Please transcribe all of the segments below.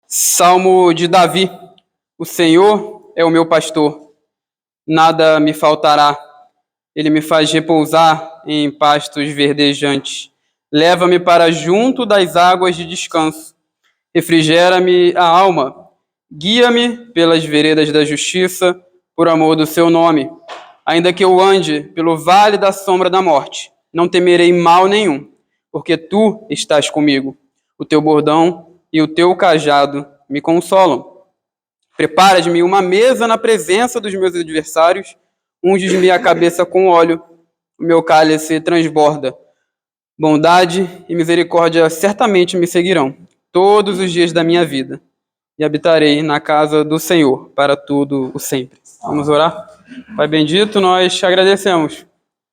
Salmo de Davi. O Senhor é o meu pastor, nada me faltará. Ele me faz repousar em pastos verdejantes. Leva-me para junto das águas de descanso. Refrigera-me a alma. Guia-me pelas veredas da justiça, por amor do seu nome. Ainda que eu ande pelo vale da sombra da morte, não temerei mal nenhum, porque tu estás comigo. O teu bordão e o teu cajado me consolam. Preparas-me uma mesa na presença dos meus adversários, unges-me a cabeça com óleo, o meu cálice transborda. Bondade e misericórdia certamente me seguirão todos os dias da minha vida, e habitarei na casa do Senhor para tudo o sempre. Vamos orar? Pai bendito, nós te agradecemos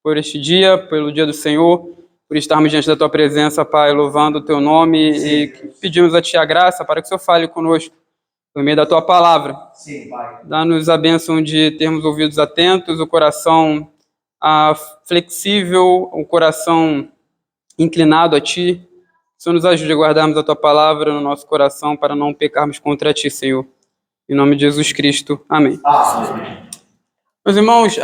por este dia, pelo dia do Senhor, por estarmos diante da tua presença, Pai, louvando o teu nome e pedimos a ti a graça para que o Senhor fale conosco por meio da tua palavra. Sim, Pai. Dá-nos a bênção de termos ouvidos atentos, o coração flexível, o coração inclinado a ti. O Senhor nos ajude a guardarmos a tua palavra no nosso coração para não pecarmos contra ti, Senhor. Em nome de Jesus Cristo. Amém. Amém. Meus irmãos,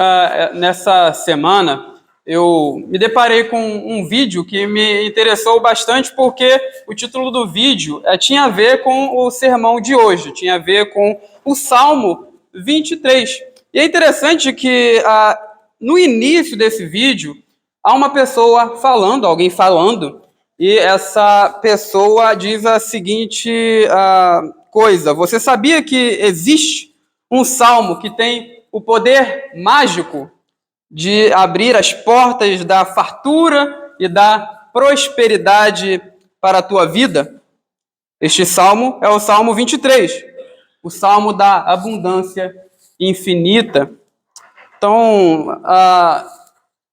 nessa semana eu me deparei com um vídeo que me interessou bastante porque o título do vídeo tinha a ver com o sermão de hoje, tinha a ver com o Salmo 23. E é interessante que no início desse vídeo há uma pessoa falando, alguém falando, e essa pessoa diz a seguinte coisa: você sabia que existe um salmo que tem o poder mágico de abrir as portas da fartura e da prosperidade para a tua vida? Este salmo é o Salmo 23, o salmo da abundância infinita. Então,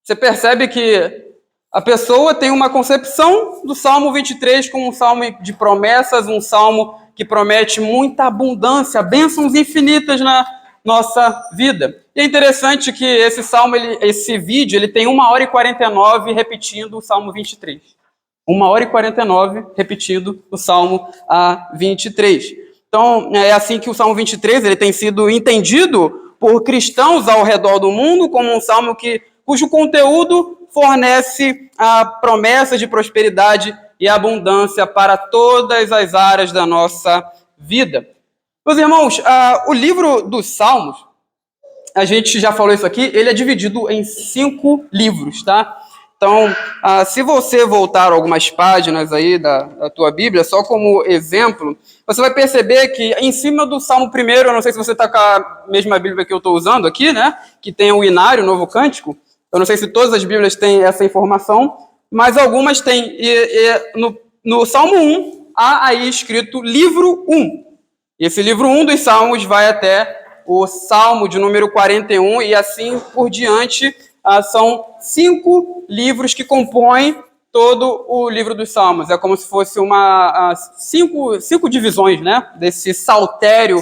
você percebe que a pessoa tem uma concepção do Salmo 23 como um salmo de promessas, um salmo que promete muita abundância, bênçãos infinitas na nossa vida. E é interessante que esse salmo, esse vídeo, ele tem 1h49 repetindo o Salmo 23. 1h49 repetindo o Salmo 23. Então, é assim que o Salmo 23 ele tem sido entendido por cristãos ao redor do mundo como um salmo cujo conteúdo fornece a promessa de prosperidade e abundância para todas as áreas da nossa vida. Meus irmãos, o livro dos Salmos, a gente já falou isso aqui, ele é dividido em 5 livros, tá? Então, se você voltar algumas páginas aí da tua Bíblia, só como exemplo, você vai perceber que em cima do Salmo 1, eu não sei se você está com a mesma Bíblia que eu estou usando aqui, né? Que tem o Inário, o Novo Cântico. Eu não sei se todas as Bíblias têm essa informação, mas algumas têm. No Salmo 1, há aí escrito livro 1. E esse livro 1 dos Salmos vai até o Salmo de número 41 e assim por diante. São 5 livros que compõem todo o livro dos Salmos. É como se fosse cinco divisões, né, desse saltério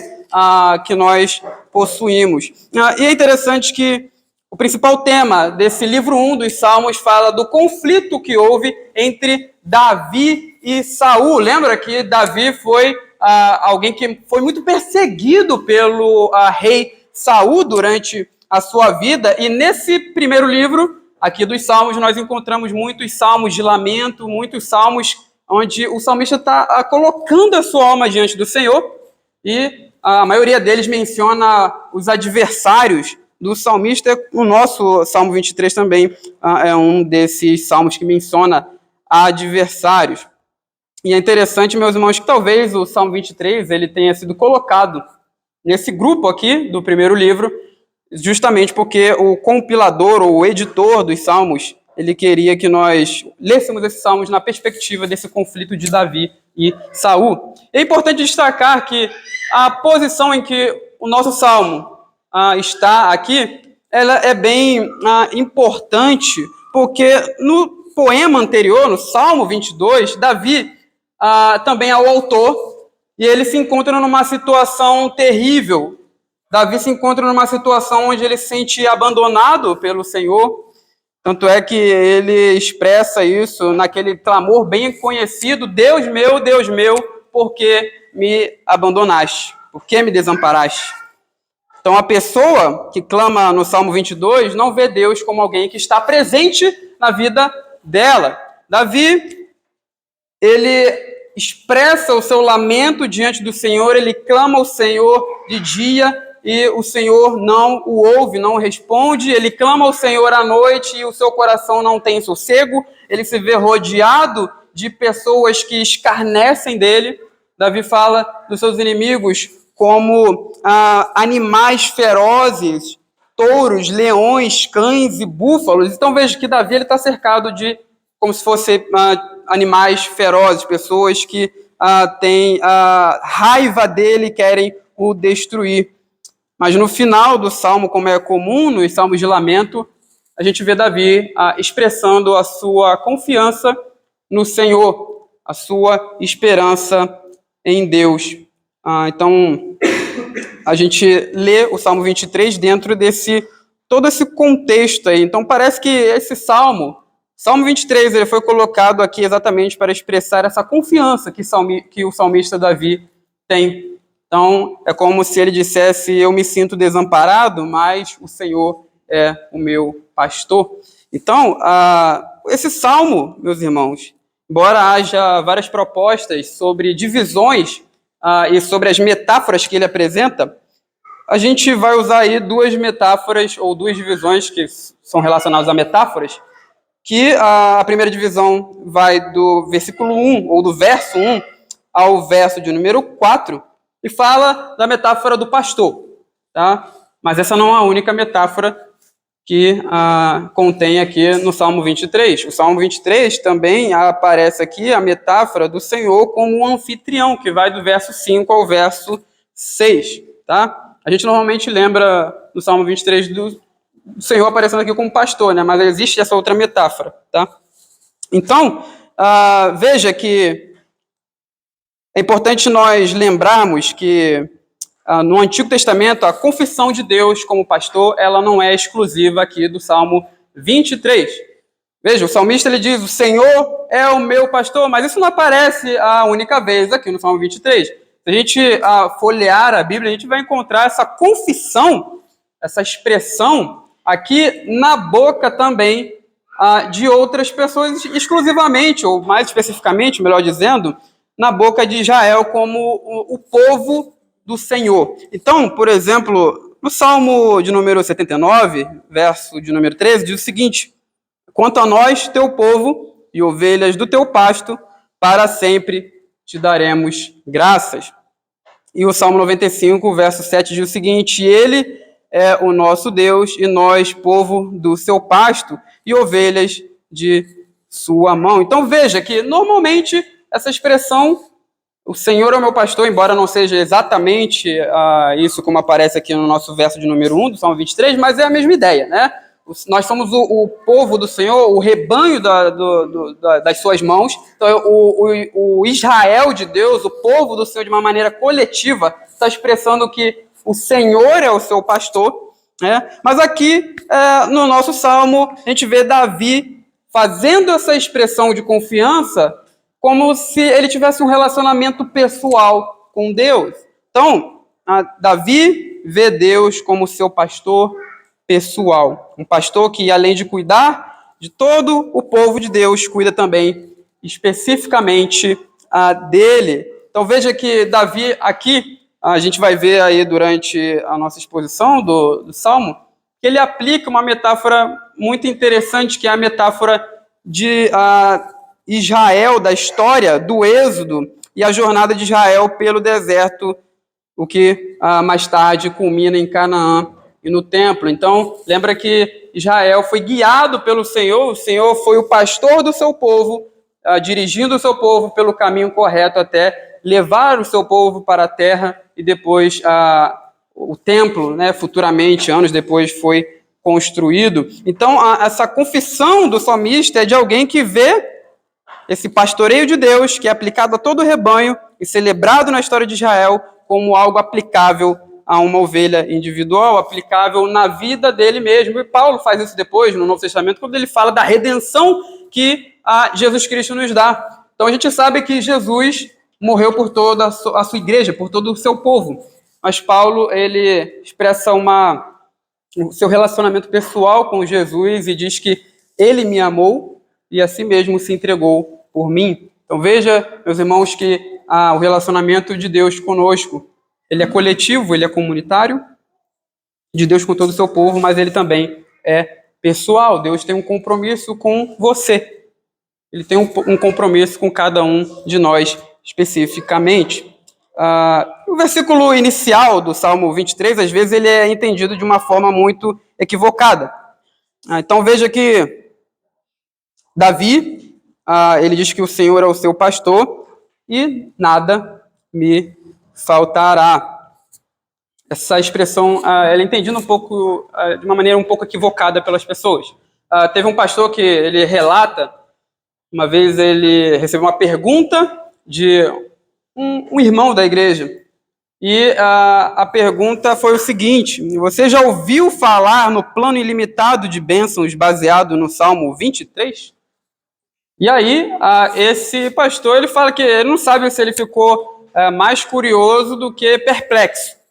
que nós possuímos. E é interessante que o principal tema desse livro 1 dos Salmos fala do conflito que houve entre Davi e Saul. Lembra que Davi foi alguém que foi muito perseguido pelo rei Saul durante a sua vida, e nesse primeiro livro aqui dos Salmos nós encontramos muitos salmos de lamento, muitos salmos onde o salmista está colocando a sua alma diante do Senhor, e a maioria deles menciona os adversários do salmista. O nosso Salmo 23 também é um desses salmos que menciona adversários. E é interessante, meus irmãos, que talvez o Salmo 23 ele tenha sido colocado nesse grupo aqui do primeiro livro, justamente porque o compilador ou o editor dos Salmos, ele queria que nós lêssemos esses Salmos na perspectiva desse conflito de Davi e Saul. É importante destacar que a posição em que o nosso Salmo está aqui, ela é bem importante, porque no poema anterior, no Salmo 22, Davi também é o autor, e ele se encontra numa situação terrível. Davi se encontra numa situação onde ele se sente abandonado pelo Senhor, tanto é que ele expressa isso naquele clamor bem conhecido: Deus meu, por que me abandonaste? Por que me desamparaste? Então, a pessoa que clama no Salmo 22 não vê Deus como alguém que está presente na vida dela. Davi, ele expressa o seu lamento diante do Senhor, ele clama ao Senhor de dia e o Senhor não o ouve, não responde. Ele clama ao Senhor à noite e o seu coração não tem sossego. Ele se vê rodeado de pessoas que escarnecem dele. Davi fala dos seus inimigos como animais ferozes, touros, leões, cães e búfalos. Então veja que Davi está cercado de, como se fossem animais ferozes, pessoas que têm raiva dele e querem o destruir. Mas no final do salmo, como é comum nos salmos de lamento, a gente vê Davi expressando a sua confiança no Senhor, a sua esperança em Deus. Então, a gente lê o Salmo 23 dentro desse todo esse contexto aí. Então, parece que esse Salmo 23, ele foi colocado aqui exatamente para expressar essa confiança que o salmista Davi tem. Então, é como se ele dissesse, eu me sinto desamparado, mas o Senhor é o meu pastor. Então, esse Salmo, meus irmãos, embora haja várias propostas sobre divisões e sobre as metáforas que ele apresenta, a gente vai usar aí duas metáforas ou duas divisões que são relacionadas a metáforas, que a primeira divisão vai do versículo 1, ou do verso 1, ao verso de número 4, e fala da metáfora do pastor, tá? Mas essa não é a única metáfora que contém aqui no Salmo 23. O Salmo 23 também aparece aqui a metáfora do Senhor como um anfitrião, que vai do verso 5 ao verso 6, tá? A gente normalmente lembra no Salmo 23 do Senhor aparecendo aqui como pastor, né? Mas existe essa outra metáfora, tá? Então, veja que é importante nós lembrarmos que no Antigo Testamento, a confissão de Deus como pastor, ela não é exclusiva aqui do Salmo 23. Veja, o salmista ele diz, o Senhor é o meu pastor, mas isso não aparece a única vez aqui no Salmo 23. Se a gente folhear a Bíblia, a gente vai encontrar essa confissão, essa expressão aqui na boca também de outras pessoas, exclusivamente, ou mais especificamente, melhor dizendo, na boca de Israel como o povo do Senhor. Então, por exemplo, no Salmo de número 79, verso de número 13, diz o seguinte, quanto a nós, teu povo e ovelhas do teu pasto, para sempre te daremos graças. E o Salmo 95, verso 7, diz o seguinte, ele é o nosso Deus e nós, povo do seu pasto e ovelhas de sua mão. Então veja que, normalmente, essa expressão, o Senhor é o meu pastor, embora não seja exatamente isso como aparece aqui no nosso verso de número 1 do Salmo 23, mas é a mesma ideia, né? Nós somos o povo do Senhor, o rebanho das suas mãos. Então, o Israel de Deus, o povo do Senhor, de uma maneira coletiva, está expressando que o Senhor é o seu pastor, né? Mas aqui, no nosso Salmo, a gente vê Davi fazendo essa expressão de confiança como se ele tivesse um relacionamento pessoal com Deus. Então, Davi vê Deus como seu pastor pessoal. Um pastor que, além de cuidar de todo o povo de Deus, cuida também especificamente dele. Então, veja que Davi aqui, a gente vai ver aí durante a nossa exposição do Salmo, que ele aplica uma metáfora muito interessante, que é a metáfora de Israel, da história do Êxodo e a jornada de Israel pelo deserto, o que mais tarde culmina em Canaã e no templo. Então, lembra que Israel foi guiado pelo Senhor, o Senhor foi o pastor do seu povo, dirigindo o seu povo pelo caminho correto até levar o seu povo para a terra e depois o templo, né, futuramente, anos depois, foi construído. Então, essa confissão do salmista é de alguém que vê esse pastoreio de Deus, que é aplicado a todo o rebanho e celebrado na história de Israel como algo aplicável a uma ovelha individual, aplicável na vida dele mesmo. E Paulo faz isso depois, no Novo Testamento, quando ele fala da redenção que Jesus Cristo nos dá. Então a gente sabe que Jesus morreu por toda a sua igreja, por todo o seu povo. Mas Paulo, ele expressa o seu relacionamento pessoal com Jesus e diz que ele me amou e assim mesmo se entregou por mim. Então veja, meus irmãos, que o relacionamento de Deus conosco, ele é coletivo, ele é comunitário, de Deus com todo o seu povo, mas ele também é pessoal. Deus tem um compromisso com você. Ele tem um compromisso com cada um de nós especificamente. O versículo inicial do Salmo 23, às vezes, ele é entendido de uma forma muito equivocada. Então, veja que Davi, ele diz que o Senhor é o seu pastor e nada me faltará. Essa expressão, ela é entendida de uma maneira um pouco equivocada pelas pessoas. Teve um pastor que ele relata, uma vez ele recebeu uma pergunta de um irmão da igreja. E a pergunta foi o seguinte: você já ouviu falar no plano ilimitado de bênçãos baseado no Salmo 23? E aí, esse pastor, ele fala que ele não sabe se ele ficou mais curioso do que perplexo.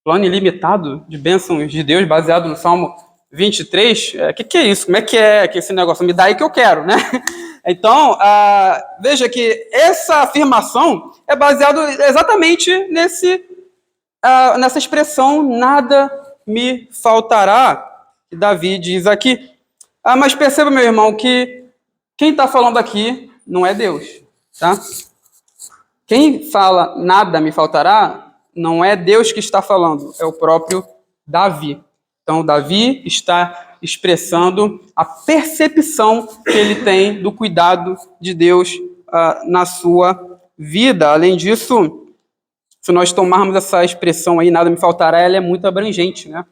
Plano ilimitado de bênçãos de Deus baseado no Salmo 23? Que é isso? Como é que esse negócio? Me dá aí que eu quero, né? Então, veja que essa afirmação é baseada exatamente nessa expressão, nada me faltará, que Davi diz aqui. Mas perceba, meu irmão, que quem está falando aqui não é Deus, tá? Quem fala nada me faltará não é Deus que está falando, é o próprio Davi. Então, Davi está expressando a percepção que ele tem do cuidado de Deus na sua vida. Além disso, se nós tomarmos essa expressão aí, nada me faltará, ela é muito abrangente, né?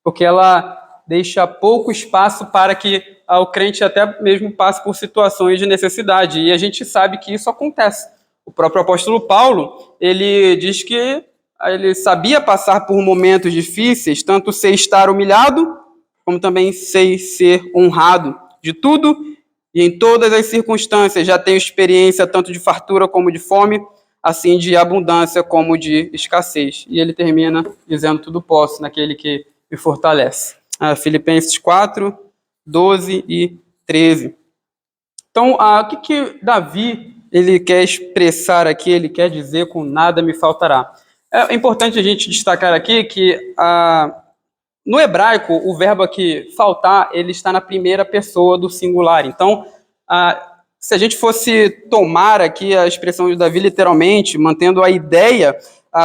Porque ela deixa pouco espaço para que o crente até mesmo passe por situações de necessidade. E a gente sabe que isso acontece. O próprio apóstolo Paulo, ele diz que ele sabia passar por momentos difíceis, tanto sei estar humilhado, como também sei ser honrado. De tudo e em todas as circunstâncias já tenho experiência tanto de fartura como de fome, assim de abundância como de escassez. E ele termina dizendo: tudo posso naquele que me fortalece. Filipenses 4, 12 e 13. Então, o que Davi ele quer expressar aqui, ele quer dizer com nada me faltará? É importante a gente destacar aqui que no hebraico o verbo aqui faltar, ele está na primeira pessoa do singular. Então, se a gente fosse tomar aqui a expressão de Davi literalmente, mantendo a ideia,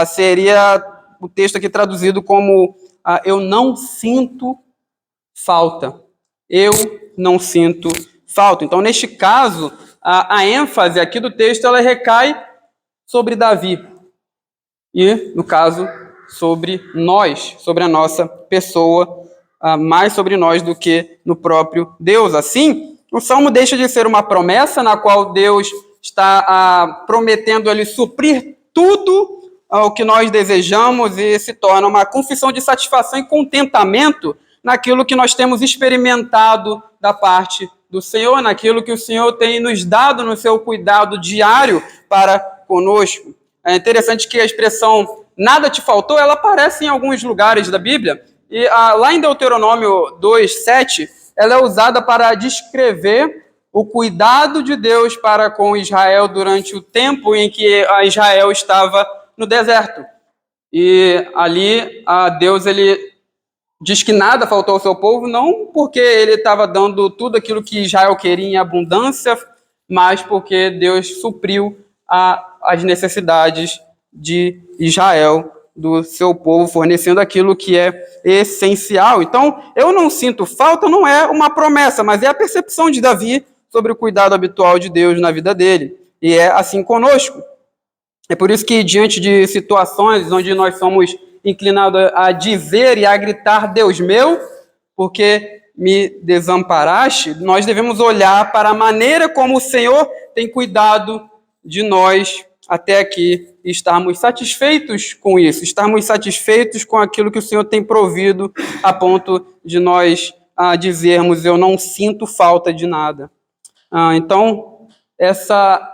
seria o texto aqui traduzido como eu não sinto falta. Eu não sinto falta. Então, neste caso, a ênfase aqui do texto ela recai sobre Davi. E, no caso, sobre nós, sobre a nossa pessoa, mais sobre nós do que no próprio Deus. Assim, o Salmo deixa de ser uma promessa na qual Deus está prometendo ali suprir tudo o que nós desejamos e se torna uma confissão de satisfação e contentamento naquilo que nós temos experimentado da parte do Senhor, naquilo que o Senhor tem nos dado no seu cuidado diário para conosco. É interessante que a expressão nada te faltou, ela aparece em alguns lugares da Bíblia, e lá em Deuteronômio 2:7, ela é usada para descrever o cuidado de Deus para com Israel durante o tempo em que Israel estava no deserto. E ali Deus ele diz que nada faltou ao seu povo, não porque ele estava dando tudo aquilo que Israel queria em abundância, mas porque Deus supriu as necessidades de Israel, do seu povo, fornecendo aquilo que é essencial. Então, eu não sinto falta, não é uma promessa, mas é a percepção de Davi sobre o cuidado habitual de Deus na vida dele. E é assim conosco. É por isso que, diante de situações onde nós somos inclinados a dizer e a gritar, Deus meu, porque me desamparaste, nós devemos olhar para a maneira como o Senhor tem cuidado de nós até aqui e estarmos satisfeitos com isso, estarmos satisfeitos com aquilo que o Senhor tem provido, a ponto de nós dizermos, eu não sinto falta de nada. Então, essa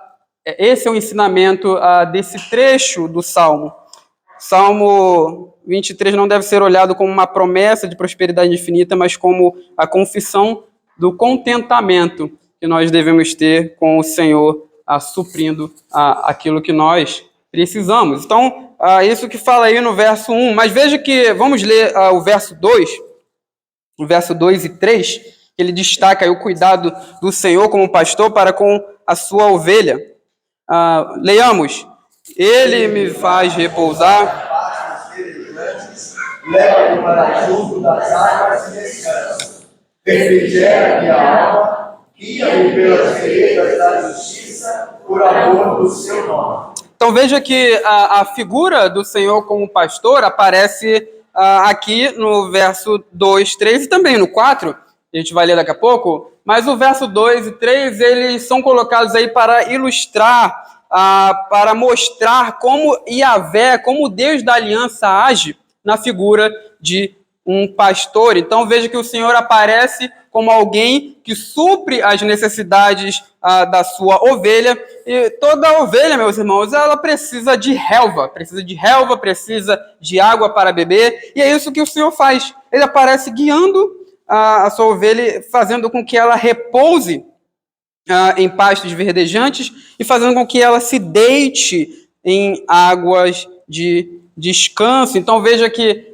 esse é o ensinamento desse trecho do Salmo. Salmo 23 não deve ser olhado como uma promessa de prosperidade infinita, mas como a confissão do contentamento que nós devemos ter com o Senhor, suprindo aquilo que nós precisamos. Então, isso que fala aí no verso 1. Mas veja que, vamos ler o verso 2, o verso 2 e 3, que ele destaca aí o cuidado do Senhor como pastor para com a sua ovelha. Leiamos. Ele me faz repousar. Leva-me para junto das águas e descansa. Refrigera minha alma, guia-me pelas veredas da justiça, por amor do seu nome. Então veja que a figura do Senhor como pastor aparece aqui no verso 2, 3 e também no 4, a gente vai ler daqui a pouco, mas o verso 2 e 3, eles são colocados aí para ilustrar, para mostrar como Yahvé, como o Deus da aliança age na figura de um pastor. Então veja que o Senhor aparece como alguém que supre as necessidades da sua ovelha. E toda ovelha, meus irmãos, ela precisa de relva, precisa de água para beber, e é isso que o Senhor faz. Ele aparece guiando a sua ovelha, fazendo com que ela repouse em pastos verdejantes e fazendo com que ela se deite em águas de descanso. Então veja que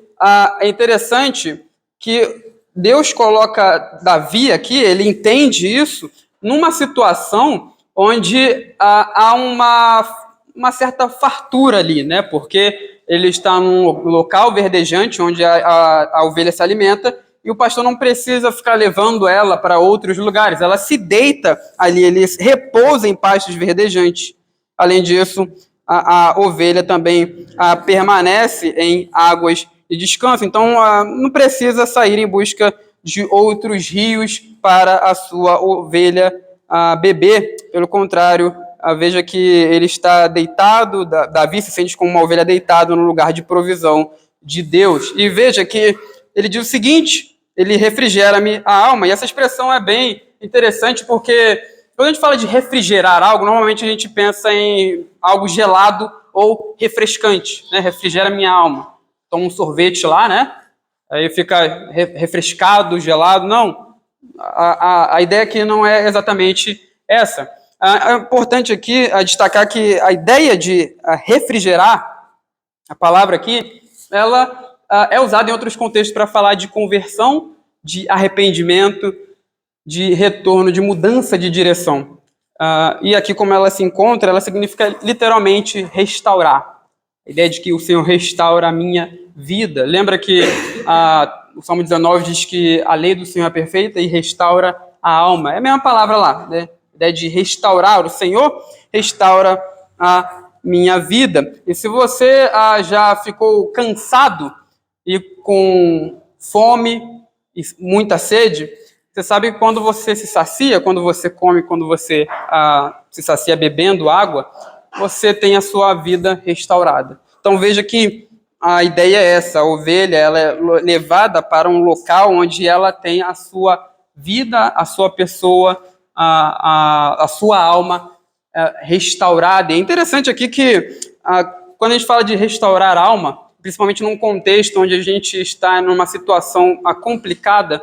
é interessante que Deus coloca Davi aqui, ele entende isso, numa situação onde há uma certa fartura ali, né? Porque ele está num local verdejante onde a ovelha se alimenta e o pastor não precisa ficar levando ela para outros lugares. Ela se deita ali, ele repousa em pastos verdejantes. Além disso, a ovelha também permanece em águas de descanso. Então, não precisa sair em busca de outros rios para a sua ovelha beber. Pelo contrário, veja que ele está deitado, Davi se sente como uma ovelha deitado no lugar de provisão de Deus. E veja que ele diz o seguinte, ele refrigera-me a alma. E essa expressão é bem interessante porque quando a gente fala de refrigerar algo, normalmente a gente pensa em algo gelado ou refrescante, né? Refrigera minha alma. Toma um sorvete lá, né? Aí fica refrescado, gelado. Não, a ideia aqui não é exatamente essa. É importante aqui destacar que a ideia de refrigerar, a palavra aqui, ela é usada em outros contextos para falar de conversão, de arrependimento, de retorno, de mudança de direção. E aqui, como ela se encontra, ela significa literalmente restaurar. A ideia de que o Senhor restaura a minha vida. Lembra que o Salmo 19 diz que a lei do Senhor é perfeita e restaura a alma. É a mesma palavra lá, né? A ideia de restaurar. O Senhor restaura a minha vida. E se você já ficou cansado e com fome e muita sede, você sabe que quando você se sacia, quando você come, quando você se sacia bebendo água, você tem a sua vida restaurada. Então veja que a ideia é essa, a ovelha ela é levada para um local onde ela tem a sua vida, a sua pessoa, a sua alma restaurada. E é interessante aqui que quando a gente fala de restaurar a alma, principalmente num contexto onde a gente está numa situação complicada,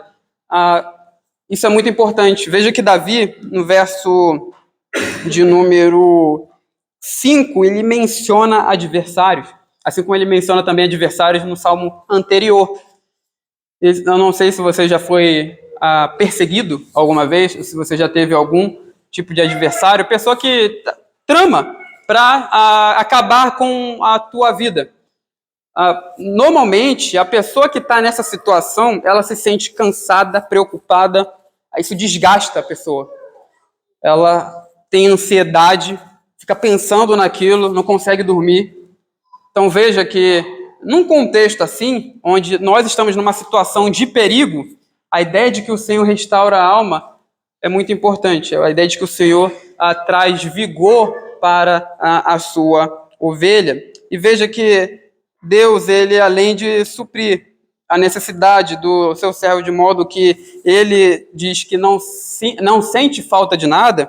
isso é muito importante. Veja que Davi, no verso de número 5, ele menciona adversários, assim como ele menciona também adversários no salmo anterior. Eu não sei se você já foi perseguido alguma vez, ou se você já teve algum tipo de adversário, pessoa que trama para acabar com a tua vida. Normalmente, a pessoa que está nessa situação, ela se sente cansada, preocupada, isso desgasta a pessoa. Ela tem ansiedade, fica pensando naquilo, não consegue dormir. Então veja que, num contexto assim, onde nós estamos numa situação de perigo, a ideia de que o Senhor restaura a alma é muito importante. A ideia de que o Senhor traz vigor para a sua ovelha. E veja que Deus, ele além de suprir a necessidade do seu servo de modo que ele diz que não sente falta de nada,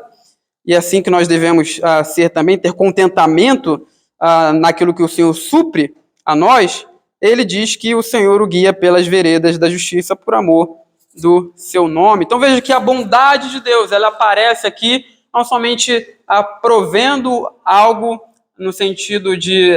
e é assim que nós devemos ser também, ter contentamento naquilo que o Senhor supre a nós, ele diz que o Senhor o guia pelas veredas da justiça por amor do seu nome. Então veja que a bondade de Deus, ela aparece aqui não somente provendo algo no sentido de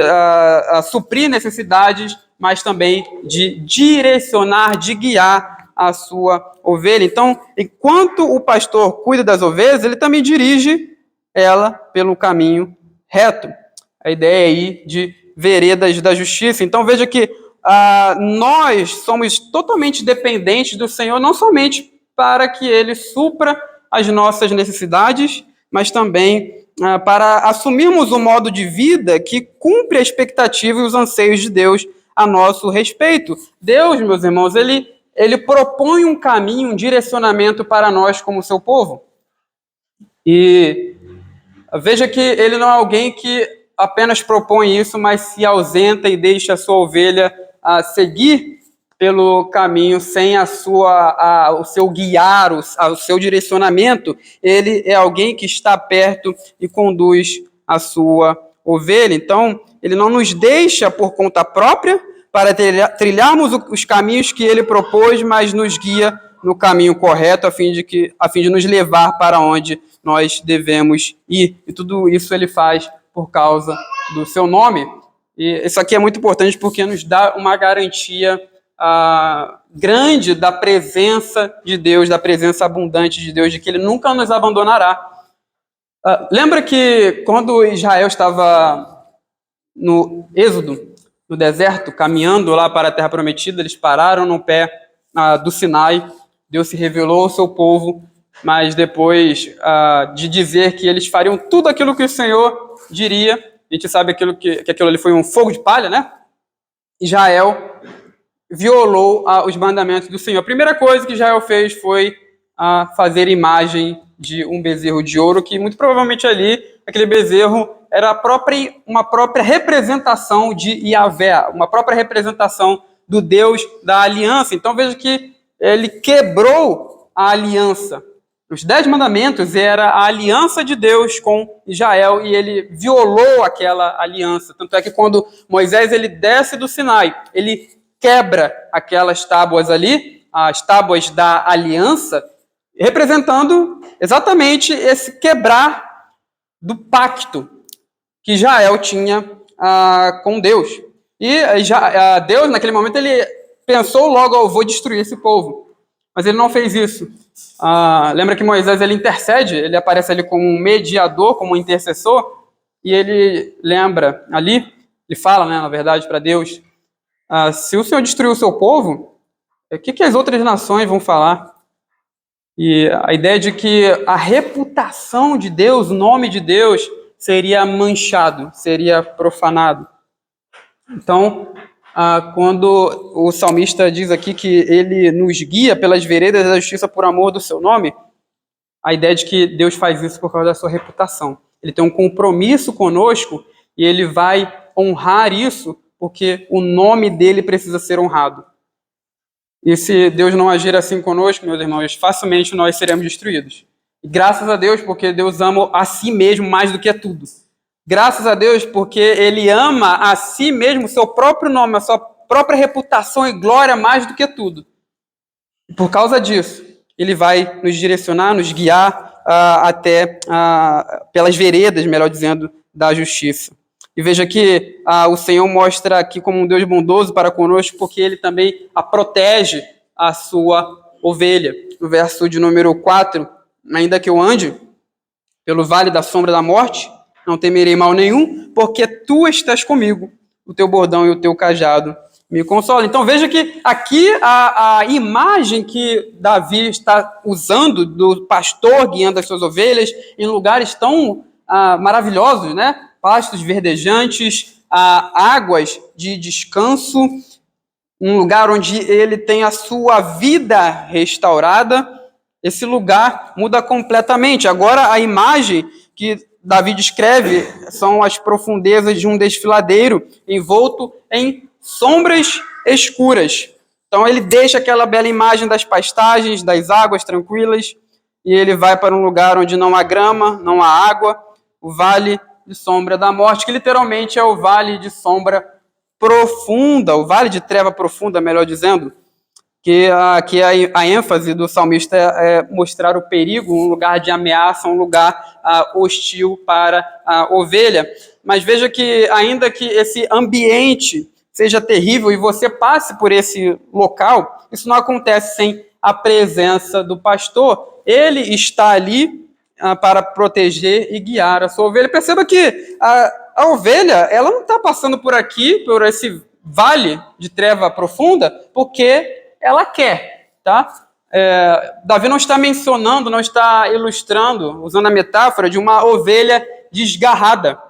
suprir necessidades, mas também de direcionar, de guiar a sua ovelha. Então, enquanto o pastor cuida das ovelhas, ele também dirige ela pelo caminho reto. A ideia aí de veredas da justiça. Então, veja que nós somos totalmente dependentes do Senhor, não somente para que Ele supra as nossas necessidades, mas também para assumirmos um modo de vida que cumpre a expectativa e os anseios de Deus a nosso respeito. Deus, meus irmãos, ele propõe um caminho, um direcionamento para nós como seu povo. E veja que ele não é alguém que apenas propõe isso, mas se ausenta e deixa a sua ovelha seguir pelo caminho sem o seu guiar, o seu direcionamento. Ele é alguém que está perto e conduz a sua ovelha. Então, ele não nos deixa por conta própria para trilharmos os caminhos que ele propôs, mas nos guia no caminho correto, a fim de nos levar para onde nós devemos ir. E tudo isso ele faz por causa do seu nome. E isso aqui é muito importante porque nos dá uma garantia grande da presença de Deus, da presença abundante de Deus, de que Ele nunca nos abandonará. Lembra que quando Israel estava no Êxodo, no deserto, caminhando lá para a Terra Prometida, eles pararam no pé do Sinai, Deus se revelou ao seu povo, mas depois de dizer que eles fariam tudo aquilo que o Senhor diria, a gente sabe que aquilo ali foi um fogo de palha, né? Israel violou os mandamentos do Senhor. A primeira coisa que Israel fez foi fazer imagem de um bezerro de ouro, que muito provavelmente ali, aquele bezerro era uma própria representação de Yahvé, uma própria representação do Deus da aliança. Então veja que ele quebrou a aliança. Os 10 mandamentos era a aliança de Deus com Israel e ele violou aquela aliança. Tanto é que quando Moisés ele desce do Sinai, ele quebra aquelas tábuas ali, as tábuas da aliança, representando exatamente esse quebrar do pacto que Israel tinha com Deus. E Deus, naquele momento, ele pensou logo, eu vou destruir esse povo. Mas ele não fez isso. Lembra que Moisés ele intercede, ele aparece ali como um mediador, como um intercessor, e ele lembra ali, ele fala, né, na verdade, para Deus, se o Senhor destruir o seu povo, o que as outras nações vão falar? E a ideia de que a reputação de Deus, o nome de Deus, seria manchado, seria profanado. Então, quando o salmista diz aqui que ele nos guia pelas veredas da justiça por amor do seu nome, a ideia de que Deus faz isso por causa da sua reputação. Ele tem um compromisso conosco e ele vai honrar isso porque o nome dele precisa ser honrado. E se Deus não agir assim conosco, meus irmãos, facilmente nós seremos destruídos. E graças a Deus, porque Deus ama a si mesmo mais do que tudo. Graças a Deus, porque Ele ama a si mesmo, o seu próprio nome, a sua própria reputação e glória mais do que tudo. E por causa disso, Ele vai nos direcionar, nos guiar até pelas veredas, melhor dizendo, da justiça. E veja que o Senhor mostra aqui como um Deus bondoso para conosco, porque Ele também protege a sua ovelha. No verso de número 4, ainda que eu ande pelo vale da sombra da morte, não temerei mal nenhum, porque tu estás comigo, o teu bordão e o teu cajado me consolam. Então veja que aqui a imagem que Davi está usando do pastor guiando as suas ovelhas em lugares tão maravilhosos, né? Pastos verdejantes, águas de descanso, um lugar onde ele tem a sua vida restaurada. Esse lugar muda completamente. Agora a imagem que Davi descreve são as profundezas de um desfiladeiro envolto em sombras escuras. Então ele deixa aquela bela imagem das pastagens, das águas tranquilas, e ele vai para um lugar onde não há grama, não há água, o vale de sombra da morte, que literalmente é o vale de sombra profunda, o vale de treva profunda, melhor dizendo, que a ênfase do salmista é mostrar o perigo, um lugar de ameaça, um lugar hostil para a ovelha. Mas veja que, ainda que esse ambiente seja terrível e você passe por esse local, isso não acontece sem a presença do pastor. Ele está ali para proteger e guiar a sua ovelha. Perceba que a ovelha, ela não está passando por aqui, por esse vale de treva profunda, porque ela quer, tá? Davi não está mencionando, não está ilustrando, usando a metáfora de uma ovelha desgarrada,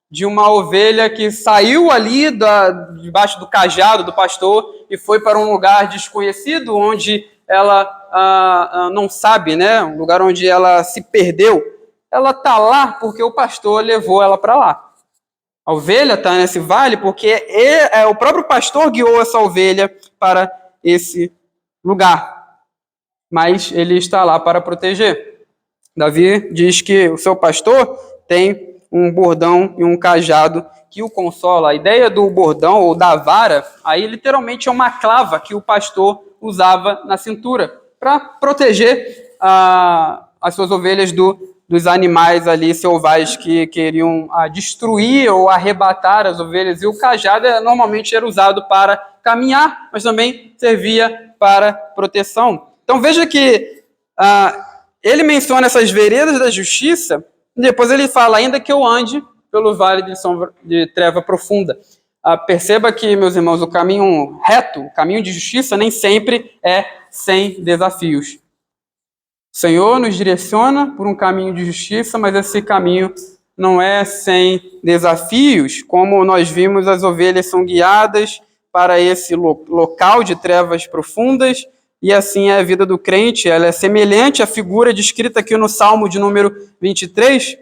de uma ovelha que saiu ali debaixo do cajado do pastor e foi para um lugar desconhecido, onde ela não sabe, né? Um lugar onde ela se perdeu. Ela está lá porque o pastor levou ela para lá. A ovelha está nesse vale porque o próprio pastor guiou essa ovelha para esse lugar. Mas ele está lá para proteger. Davi diz que o seu pastor tem um bordão e um cajado que o consola. A ideia do bordão ou da vara, aí literalmente é uma clava que o pastor usava na cintura para proteger as suas ovelhas dos animais ali selvagens que queriam destruir ou arrebatar as ovelhas. E o cajado normalmente era usado para caminhar, mas também servia para proteção. Então veja que ele menciona essas veredas da justiça, e depois ele fala, ainda que eu ande pelo vale de sombra de treva profunda. Perceba que, meus irmãos, o caminho reto, o caminho de justiça, nem sempre é sem desafios. O Senhor nos direciona por um caminho de justiça, mas esse caminho não é sem desafios. Como nós vimos, as ovelhas são guiadas para esse local de trevas profundas, e assim é a vida do crente. Ela é semelhante à figura descrita aqui no Salmo de número 23.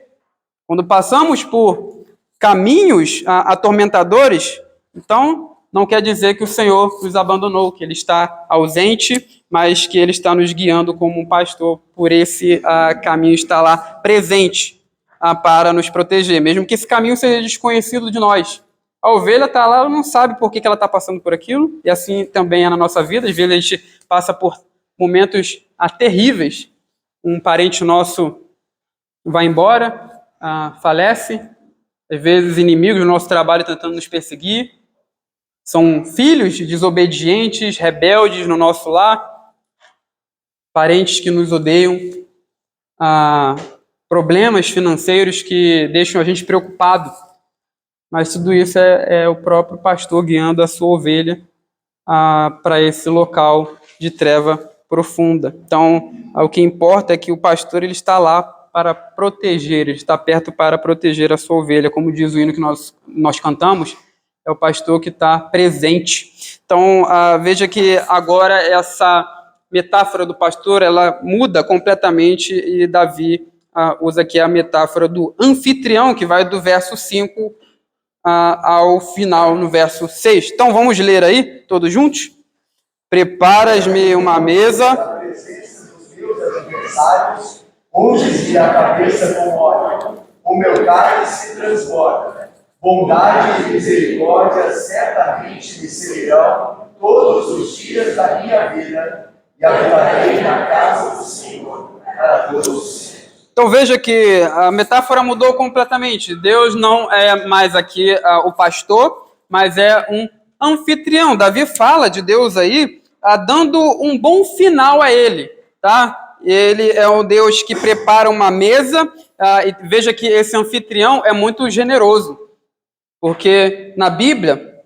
Quando passamos por caminhos atormentadores, então não quer dizer que o Senhor nos abandonou, que Ele está ausente, mas que Ele está nos guiando como um pastor por esse caminho, está lá presente para nos proteger, mesmo que esse caminho seja desconhecido de nós. A ovelha está lá, ela não sabe por que ela está passando por aquilo, e assim também é na nossa vida. Às vezes a gente passa por momentos terríveis. Um parente nosso vai embora, falece, às vezes inimigos do nosso trabalho tentando nos perseguir, são filhos desobedientes, rebeldes no nosso lar, parentes que nos odeiam, problemas financeiros que deixam a gente preocupado. Mas tudo isso é o próprio pastor guiando a sua ovelha para esse local de treva profunda. Então, o que importa é que o pastor ele está lá para proteger, ele está perto para proteger a sua ovelha. Como diz o hino que nós cantamos, é o pastor que está presente. Então, veja que agora essa metáfora do pastor, ela muda completamente, e Davi usa aqui a metáfora do anfitrião, que vai do verso 5 ao final, no verso 6. Então, vamos ler aí, todos juntos? Preparas-me uma mesa, na presença dos meus adversários, unges-me a cabeça com óleo, o meu cálice transborda. Bondade e misericórdia certamente me seguirão todos os dias da minha vida, e habitarei na casa do Senhor para todos os dias. Então veja que a metáfora mudou completamente. Deus não é mais aqui o pastor, mas é um anfitrião. Davi fala de Deus aí dando um bom final a ele, tá? Ele é um Deus que prepara uma mesa, e veja que esse anfitrião é muito generoso, porque na Bíblia,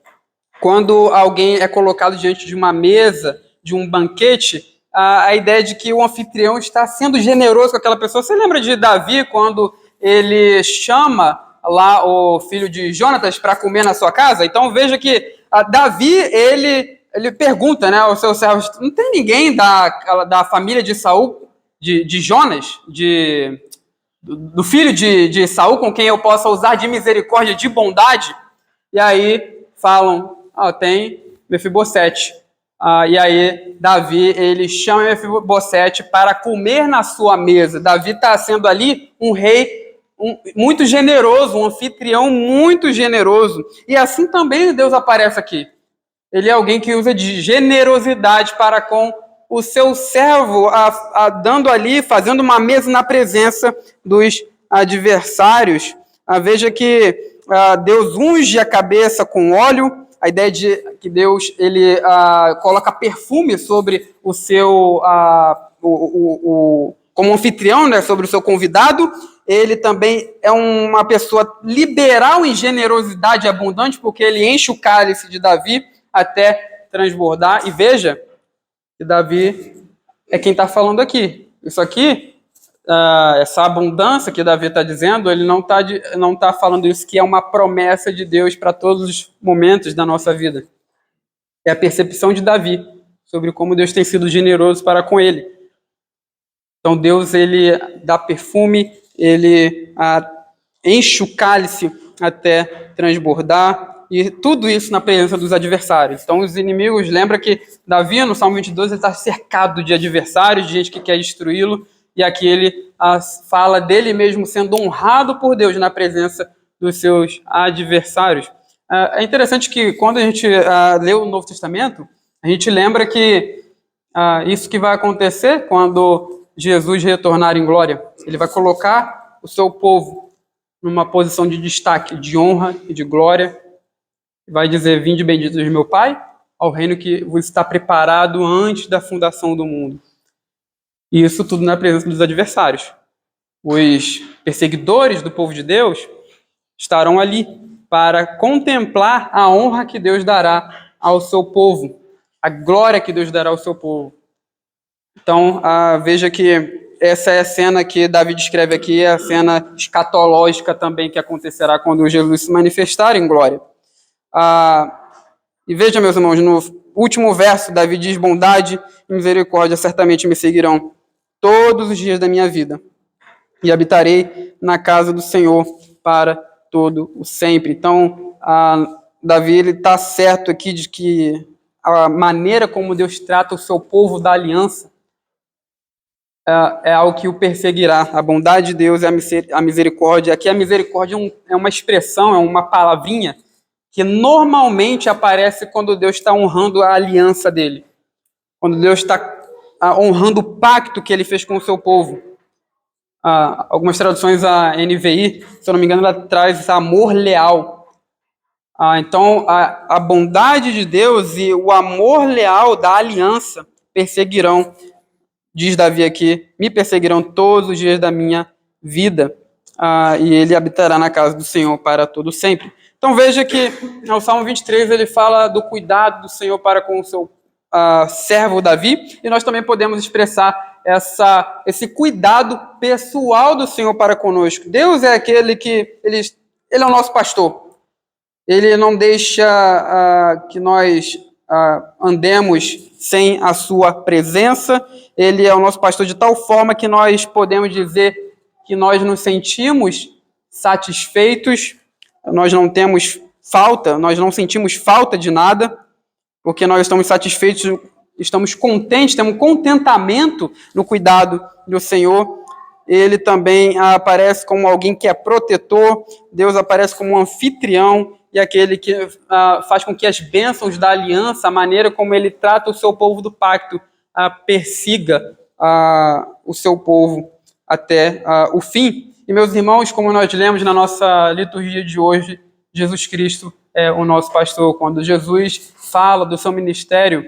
quando alguém é colocado diante de uma mesa, de um banquete, a ideia de que o anfitrião está sendo generoso com aquela pessoa. Você lembra de Davi, quando ele chama lá o filho de Jonatas para comer na sua casa? Então veja que Davi, ele pergunta, né, aos seus servos, não tem ninguém da família de Saul, de Jonas, do filho de Saul, com quem eu possa usar de misericórdia, de bondade? E aí falam, tem Mefibosete. E aí Davi, ele chama Mefibosete para comer na sua mesa. Davi está sendo ali um rei muito generoso, um anfitrião muito generoso. E assim também Deus aparece aqui. Ele é alguém que usa de generosidade para com o seu servo, dando ali, fazendo uma mesa na presença dos adversários. Veja que Deus unge a cabeça com óleo, a ideia de que Deus ele coloca perfume sobre o seu, como anfitrião, né, sobre o seu convidado. Ele também é uma pessoa liberal em generosidade abundante, porque ele enche o cálice de Davi até transbordar. E veja que Davi é quem está falando aqui. Isso aqui, essa abundância que Davi está dizendo, ele não tá falando isso que é uma promessa de Deus para todos os momentos da nossa vida. É a percepção de Davi sobre como Deus tem sido generoso para com ele. Então Deus, ele dá perfume, ele enche o cálice até transbordar, e tudo isso na presença dos adversários. Então os inimigos, lembra que Davi, no Salmo 22, ele está cercado de adversários, de gente que quer destruí-lo, e aqui ele fala dele mesmo sendo honrado por Deus na presença dos seus adversários. É interessante que quando a gente lê o Novo Testamento, a gente lembra que isso que vai acontecer quando Jesus retornar em glória. Ele vai colocar o seu povo numa posição de destaque, de honra e de glória. Vai dizer: vinde benditos de meu Pai, ao reino que vos está preparado antes da fundação do mundo. E isso tudo na presença dos adversários. Os perseguidores do povo de Deus estarão ali para contemplar a honra que Deus dará ao seu povo, a glória que Deus dará ao seu povo. Então, veja que essa é a cena que Davi descreve aqui, é a cena escatológica também que acontecerá quando Jesus se manifestar em glória. E veja, meus irmãos, no último verso, Davi diz: bondade e misericórdia certamente me seguirão todos os dias da minha vida, e habitarei na casa do Senhor para todo o sempre. Então, Davi está certo aqui de que a maneira como Deus trata o seu povo da aliança é algo que o perseguirá. A bondade de Deus é a misericórdia. Aqui a misericórdia é uma expressão, é uma palavrinha que normalmente aparece quando Deus está honrando a aliança dele. Quando Deus está honrando o pacto que ele fez com o seu povo. Algumas traduções, a NVI, se eu não me engano, ela traz amor leal. Então, a bondade de Deus e o amor leal da aliança perseguirão, diz Davi aqui, me perseguirão todos os dias da minha vida, e ele habitará na casa do Senhor para todo sempre. Então veja que no Salmo 23 ele fala do cuidado do Senhor para com o seu servo Davi, e nós também podemos expressar esse cuidado pessoal do Senhor para conosco. Deus é aquele que, ele é o nosso pastor. Ele não deixa que nós andemos sem a sua presença. Ele é o nosso pastor de tal forma que nós podemos dizer que nós nos sentimos satisfeitos, nós não temos falta, nós não sentimos falta de nada, porque nós estamos satisfeitos, estamos contentes, temos contentamento no cuidado do Senhor. Ele também aparece como alguém que é protetor, Deus aparece como um anfitrião, e aquele que faz com que as bênçãos da aliança, a maneira como ele trata o seu povo do pacto, persiga o seu povo até o fim. E, meus irmãos, como nós lemos na nossa liturgia de hoje, Jesus Cristo é o nosso pastor. Quando Jesus fala do seu ministério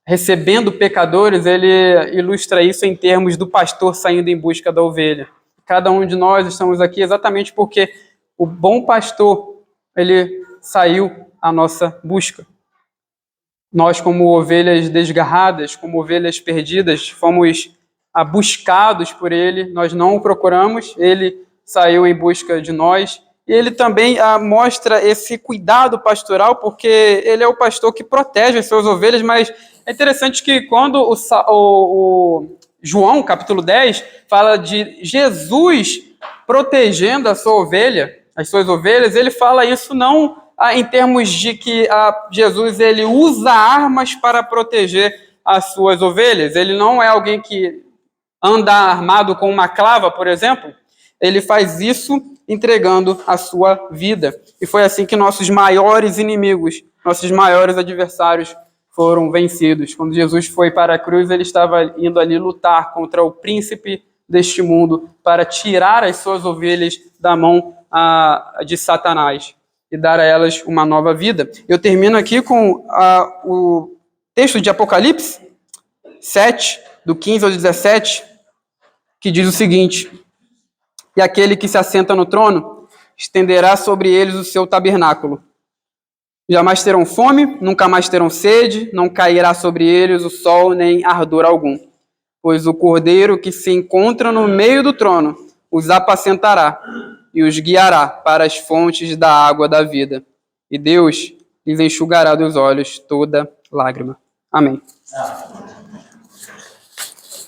recebendo pecadores, ele ilustra isso em termos do pastor saindo em busca da ovelha. Cada um de nós estamos aqui exatamente porque o bom pastor, ele saiu à nossa busca. Nós, como ovelhas desgarradas, como ovelhas perdidas, fomos buscados por ele, nós não o procuramos, ele saiu em busca de nós. E ele também mostra esse cuidado pastoral, porque ele é o pastor que protege as suas ovelhas, mas é interessante que quando o João, capítulo 10, fala de Jesus protegendo a sua ovelha, as suas ovelhas, ele fala isso não em termos de que Jesus ele usa armas para proteger as suas ovelhas. Ele não é alguém que anda armado com uma clava, por exemplo. Ele faz isso entregando a sua vida. E foi assim que nossos maiores inimigos, nossos maiores adversários foram vencidos. Quando Jesus foi para a cruz, ele estava indo ali lutar contra o príncipe deste mundo para tirar as suas ovelhas da mão de Satanás e dar a elas uma nova vida. Eu termino aqui com o texto de Apocalipse 7, do 15 ao 17, que diz o seguinte: e aquele que se assenta no trono estenderá sobre eles o seu tabernáculo. Jamais terão fome, nunca mais terão sede, não cairá sobre eles o sol nem ardor algum. Pois o cordeiro que se encontra no meio do trono os apacentará e os guiará para as fontes da água da vida. E Deus lhes enxugará dos olhos toda lágrima. Amém.